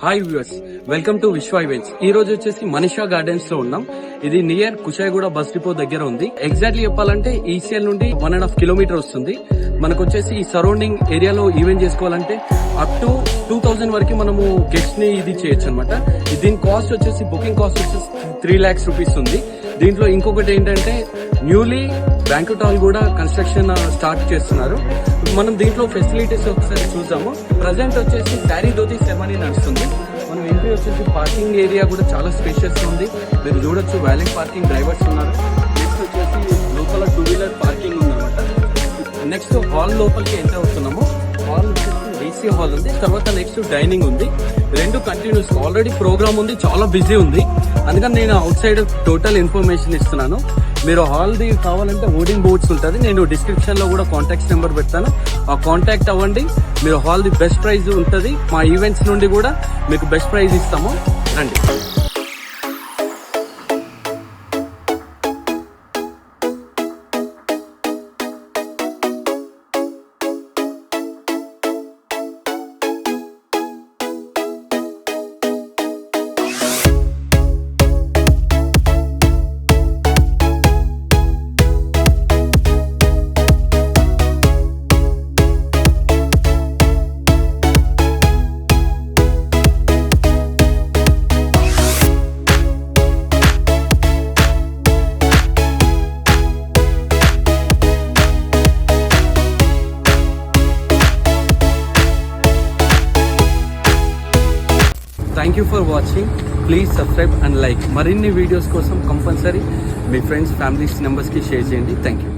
Hi viewers, welcome to విశ్వ events. ఈ రోజు వచ్చేసి మనీషా గార్డెన్స్ లో ఉన్నాం. ఇది నియర్ కుషాయిగూడ బస్ డిపో దగ్గర ఉంది. ఎగ్జాక్ట్లీ చెప్పాలంటే ఈసీఎల్ నుండి 1.5 కిలోమీటర్ వస్తుంది. మనకు వచ్చేసి ఈ సరౌండింగ్ ఏరియాలో ఈవెంట్ చేసుకోవాలంటే అప్ టు 2000 వరకు మనము గెస్ట్ ని ఇది చేయొచ్చు అనమాట. దీని కాస్ట్ వచ్చేసి బుకింగ్ కాస్ట్ వచ్చేసి 3 lakhs రూపీస్ ఉంది. దీంట్లో ఇంకొకటి ఏంటంటే న్యూలీ బ్యాంక్వెట్ హాల్ కూడా కన్స్ట్రక్షన్ స్టార్ట్ చేస్తున్నారు. మనం దీంట్లో ఫెసిలిటీస్ ఒకసారి చూద్దాము. ప్రజెంట్ వచ్చేసి శారీ ధోతి సెరమనీ నడుస్తుంది. మనం ఎంట్రీ వచ్చేసి పార్కింగ్ ఏరియా కూడా చాలా స్పేషియస్ ఉంది. మీరు చూడొచ్చు, వ్యాలిడ్ పార్కింగ్ డ్రైవర్స్ ఉన్నారు. నెక్స్ట్ వచ్చేసి లోపల 2-wheeler పార్కింగ్ ఉందన్నమాట. నెక్స్ట్ హాల్ లోపలికి ఎంటర్ అవుతున్నాము. హాల్ ఏసీ హాల్ ఉంది. తర్వాత నెక్స్ట్ డైనింగ్ ఉంది. రెండు కంటిన్యూస్. ఆల్రెడీ ప్రోగ్రామ్ ఉంది, చాలా బిజీ ఉంది. అందుకని నేను అవుట్ సైడ్ టోటల్ ఇన్ఫర్మేషన్ ఇస్తున్నాను. మీరు హాల్ ది కావాలంటే హోర్డింగ్ బోర్డ్స్ ఉంటుంది. నేను డిస్క్రిప్షన్ లో కూడా కాంటాక్ట్ నెంబర్ పెడతాను. ఆ కాంటాక్ట్ అవ్వండి. మీరు హాల్ ది బెస్ట్ ప్రైజ్ ఉంటుంది. మా ఈవెంట్స్ నుండి కూడా మీకు బెస్ట్ ప్రైజ్ ఇస్తాము. రండి. Thank you for watching. Please subscribe and like. మరిన్ని వీడియోస్ కోసం కంపల్సరీ మీ ఫ్రెండ్స్, ఫ్యామిలీస్ నెంబర్స్కి షేర్ చేయండి. Thank you.